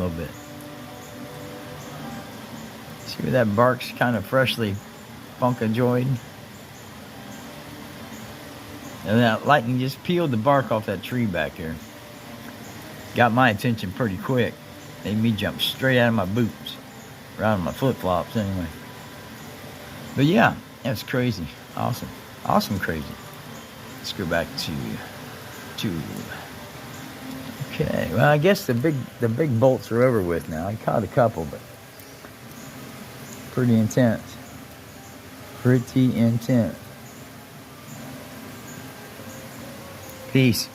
little bit. See where that bark's kind of freshly funkajoid? And that lightning just peeled the bark off that tree back there. Got my attention pretty quick. Made me jump straight out of my boots. Or out of my flip-flops anyway. But yeah, that's crazy. Awesome. Awesome crazy. Let's go back to tube. Okay, well I guess the big bolts are over with now. I caught a couple, but pretty intense. Pretty intense. Peace.